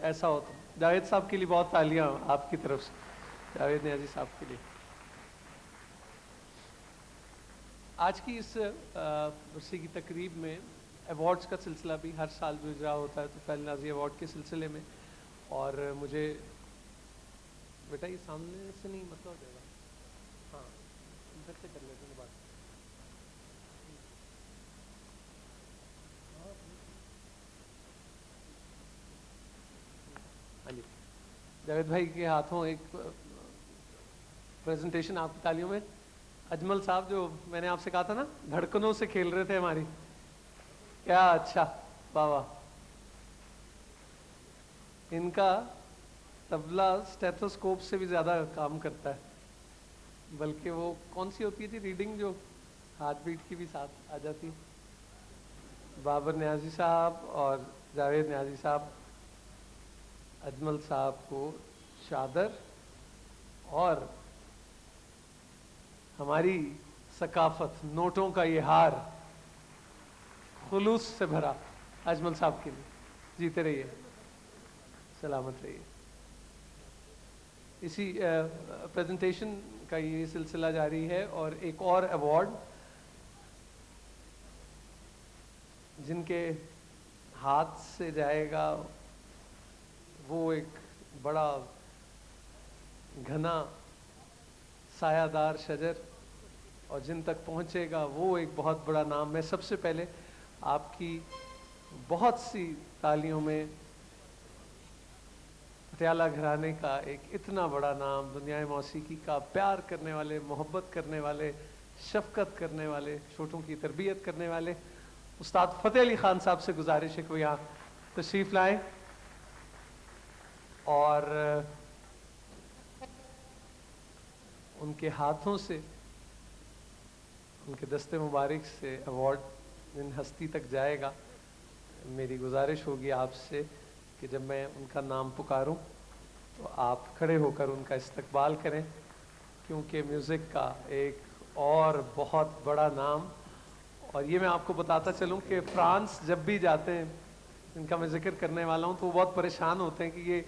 ऐसा होता। जावेद साहब के लिए बहुत तालियां आपकी तरफ से, जावेद नियाजी साहब के लिए। आज की इस वर्षे की तकरीब में अवार्ड्स का सिलसिला भी हर साल जो इजरा होता है तो फैल नाजी अवार्ड के सिलसिले में, और मुझे बेटा ये सामने से नहीं मतलब हो जाएगा, हाँ इधर से कर लेते हैं बात। हाँ जी, जावेद भाई के हाथों एक प्रेजेंटेशन आपकी तालियों में। अजमल साहब जो मैंने आपसे कहा था ना धड़कनों से खेल रहे थे हमारी, क्या अच्छा, वाह वाह। इनका तबला स्टेथोस्कोप से भी ज़्यादा काम करता है, बल्कि वो कौन सी होती थी रीडिंग जो हार्ट बीट की भी साथ आ जाती। बाबर न्याजी साहब और जावेद न्याजी साहब अजमल साहब को चादर और हमारी सकाफत नोटों का ये हार खुलूस से भरा अजमल साहब के लिए। जीते रहिए, सलामत रहिए। इसी प्रेजेंटेशन का ये सिलसिला जारी है, और एक और अवार्ड जिनके हाथ से जाएगा वो एक बड़ा घना सायादार शजर, और जिन तक पहुंचेगा वो एक बहुत बड़ा नाम। मैं सबसे पहले आपकी बहुत सी तालियों में पटियाला घराने का एक इतना बड़ा नाम, दुनिया मौसीकी का प्यार करने वाले, मोहब्बत करने वाले, शफकत करने वाले, छोटों की तरबियत करने वाले उस्ताद फ़तेह अली ख़ान साहब से गुजारिश है कि वो यहाँ तशरीफ़ लाएं और उनके हाथों से, उनके दस्ते मुबारक से अवार्ड जिन हस्ती तक जाएगा, मेरी गुजारिश होगी आपसे कि जब मैं उनका नाम पुकारूं तो आप खड़े होकर उनका इस्तकबाल करें, क्योंकि म्यूज़िक का एक और बहुत बड़ा नाम। और ये मैं आपको बताता चलूं कि फ्रांस जब भी जाते हैं, इनका मैं जिक्र करने वाला हूं, तो वो बहुत परेशान होते हैं कि ये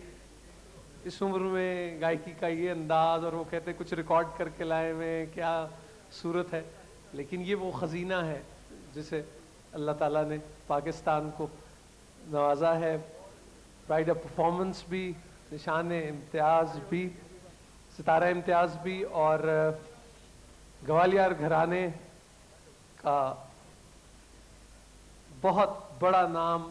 इस उम्र में गायकी का ये अंदाज, और वो कहते हैं कुछ रिकॉर्ड करके लाए हुए, क्या सूरत है। लेकिन ये वो ख़ज़ीना है जिसे अल्लाह ताला ने पाकिस्तान को नवाजा है। प्राइड ऑफ परफॉर्मेंस भी, निशान इम्तियाज़ भी, सितारा इम्तियाज़ भी, और ग्वालियर घराने का बहुत बड़ा नाम,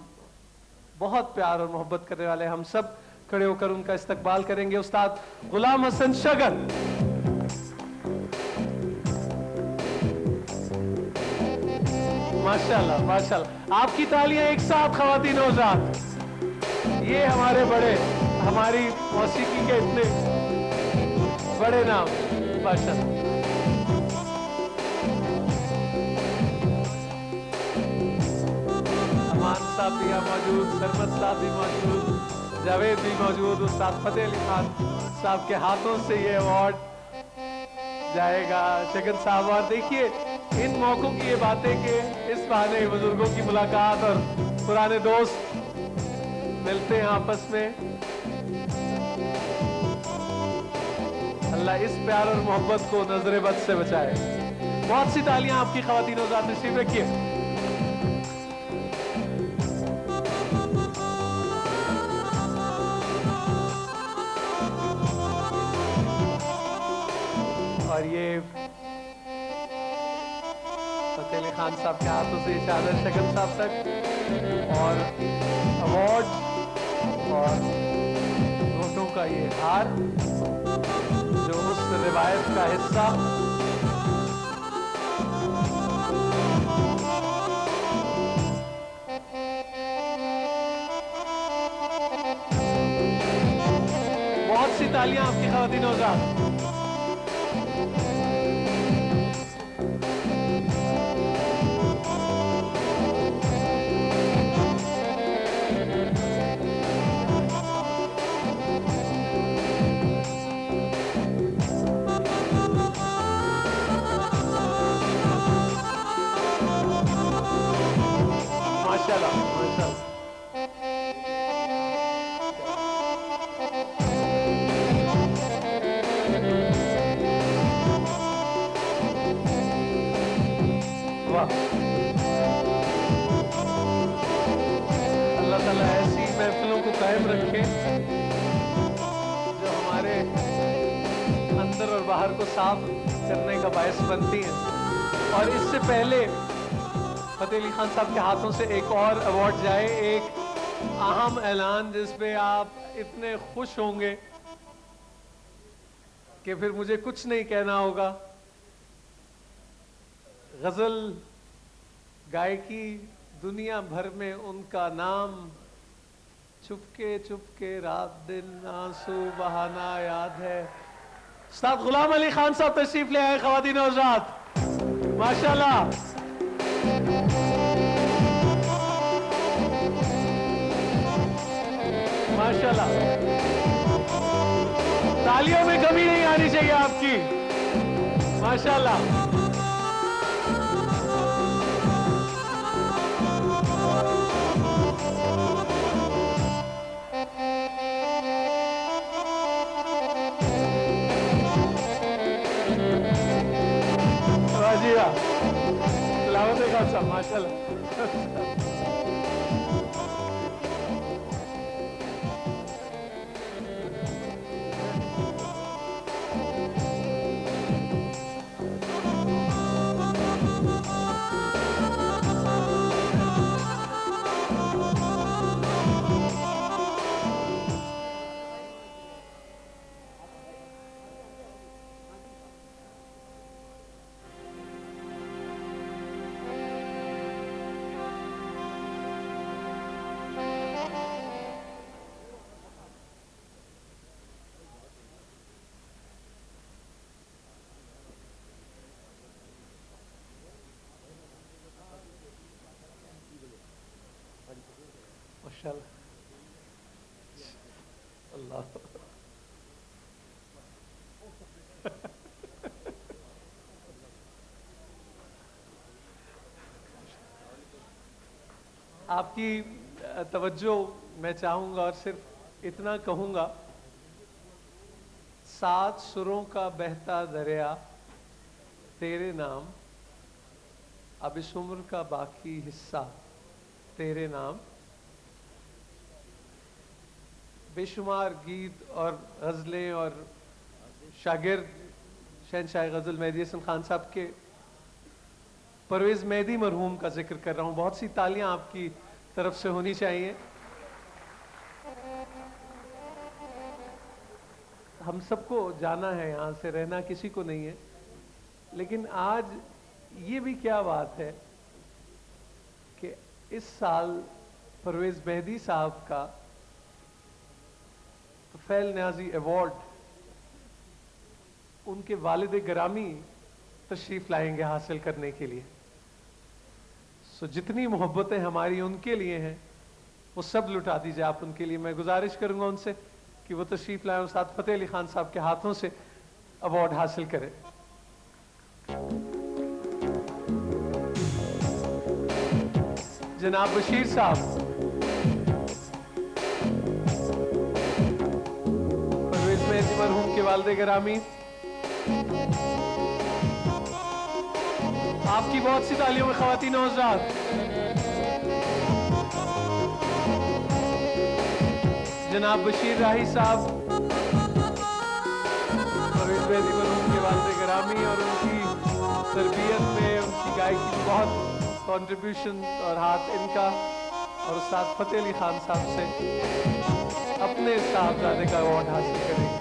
बहुत प्यार और मोहब्बत करने वाले। हम सब खड़े होकर उनका इस्तकबाल करेंगे। उस्ताद गुलाम हसन शगर। माशाल्लाह माशाल्लाह, आपकी तालियां एक साथ ख़वातीन और हज़रात। ये हमारे बड़े, हमारी मौसीकी के इतने बड़े नाम, माशाल्लाह। अमान साहब भी यहाँ मौजूद, सरमत साहब भी मौजूद, जावेद भी मौजूद। उस्ताद फ़तेह अली ख़ान साहब के हाथों से ये अवार्ड जाएगा। शगन साहब, और देखिए इन मौक़ों की ये बातें कि इस बहाने बुजुर्गों की मुलाकात और पुराने दोस्त मिलते हैं आपस में। अल्लाह इस प्यार और मोहब्बत को नजर बद से बचाए। बहुत सी तालियां आपकी ख़वातीन और हज़रात, तशरीफ़ रखिए। और ये फ़तेह अली ख़ान साहब के हाथों से चादर शगन साहब तक, और अवार्ड और नोटों का ये हार जो उस रिवायत का हिस्सा। बहुत सी तालियां आपकी ख़वातीन और हज़रात। माशाल्लाह माशाल्लाह। बाहर को साफ करने का बायस बनती हैं। और इससे पहले फतेह अली खान साहब के हाथों से एक और अवार्ड जाए, एक अहम ऐलान जिसपे आप इतने खुश होंगे कि फिर मुझे कुछ नहीं कहना होगा। गजल गायकी दुनिया भर में उनका नाम, चुपके चुपके रात दिन आंसू बहाना याद है। उस्ताद गुलाम अली खान साहब तशरीफ ले आए। ख़वातीन और हज़रात, माशाल्लाह। माशाल्लाह, तालियों में कमी नहीं आनी चाहिए आपकी। माशाल्लाह। वाजिया सलामत है खान साहब, माशाल्लाह। माशाल्लाह, अल्लाह। आपकी तवज्जो मैं चाहूंगा और सिर्फ इतना कहूंगा, 7 सुरों का बहता दरिया तेरे नाम, अब इस उम्र का बाकी हिस्सा तेरे नाम। बेशुमार गीत और गज़लें और शागिर्द शहनशाह गज़ल मेहदी हसन खान साहब के परवेज़ मेहदी मरहूम का जिक्र कर रहा हूँ। बहुत सी तालियां आपकी तरफ से होनी चाहिए। हम सबको जाना है, यहाँ से रहना किसी को नहीं है, लेकिन आज ये भी क्या बात है कि इस साल परवेज़ मेहदी साहब का फैल न्याजी अवार्ड उनके वालिद गिरामी तशरीफ लाएंगे हासिल करने के लिए। सो जितनी मोहब्बतें हमारी उनके लिए हैं वो सब लुटा दीजिए आप उनके लिए। मैं गुजारिश करूंगा उनसे कि वो तशरीफ लाएं, उस्ताद फतेह अली खान साहब के हाथों से अवार्ड हासिल करें। जनाब बशीर साहब, परवेज़ मेहदी मरहूम के वालिद गिरामी, आपकी बहुत सी तालियों में ख़वातीन और हज़रात। जनाब बशीर राही साहब, परवेज़ मेहदी मरहूम के वालिद गिरामी, और उनकी तरबियत में उनकी गायकी में बहुत कंट्रीब्यूशन और हाथ इनका, और उस्ताद फतेह अली खान साहब से अपने साहबजादे का अवार्ड हासिल करेंगे।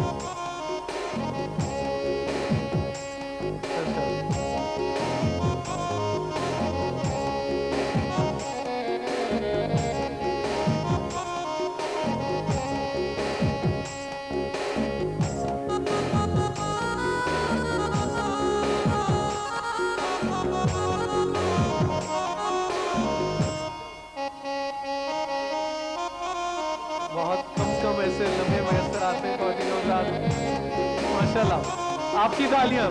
माशाल्लाह, आपकी तालियां।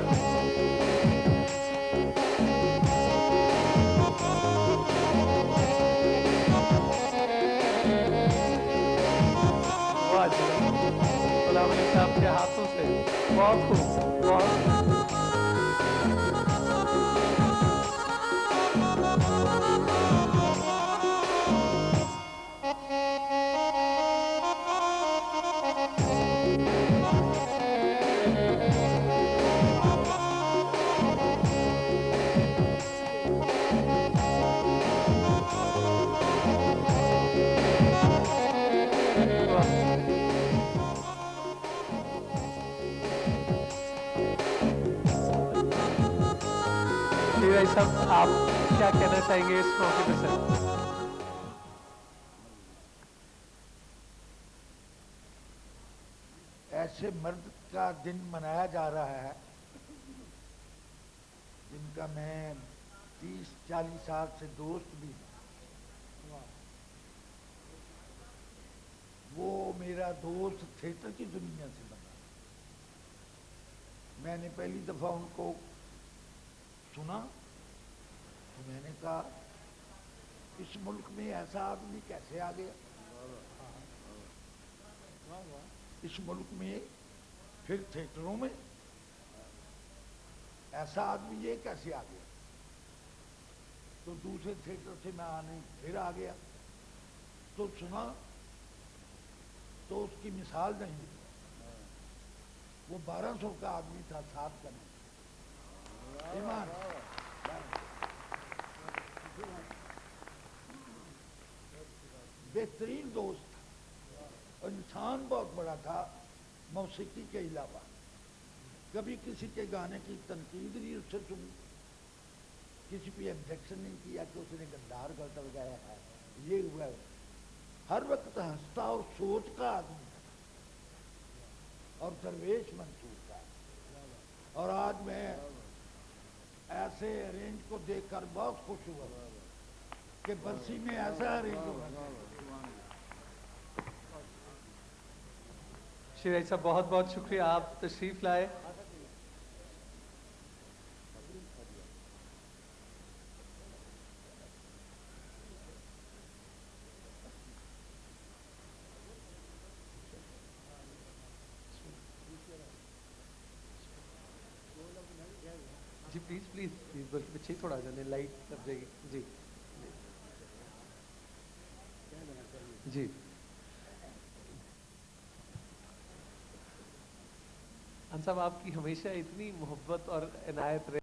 वाह जी, गुलाम अली साहब के हाथों से बहुत खूब, बहुत शिवराज साहब, आप क्या कहना चाहेंगे इस मौके पर सर? ऐसे मर्द का दिन मनाया जा रहा है जिनका मैं 30-40 साल से दोस्त भी हूं। वो मेरा दोस्त थिएटर की दुनिया से बना। मैंने पहली दफा उनको सुना तो मैंने कहा इस मुल्क में ऐसा आदमी कैसे आ गया, इस मुल्क में फिर थिएटरों में ऐसा आदमी ये कैसे आ गया। तो दूसरे थिएटर से मैं आने फिर आ गया तो सुना तो उसकी मिसाल नहीं दी। वो 1200 का आदमी था, 7 का नहीं। ईमान बेहतरीन दोस्त था और इंसान बहुत बड़ा था। मौसीकी के अलावा कभी किसी के गाने की तनकीद नहीं उससे सुनी, किसी पे ऑब्जेक्शन नहीं किया कि उसने गंदार गलत लगाया है, ये हुआ है। हर वक्त हंसता और सोच का आदमी था और दरवेश मंसूर था। और आज मैं ऐसे अरेंज को देखकर बहुत खुश हुआ कि बरसी में ऐसा अरेंज होना। शिवराज साहब, बहुत बहुत शुक्रिया, आप तशरीफ लाए। जी प्लीज प्लीज प्लीज, बल्कि पीछे थोड़ा आ जाने, लाइट लग जाएगी। जी जी खान साहब, आपकी हमेशा इतनी मोहब्बत और इनायत रहे।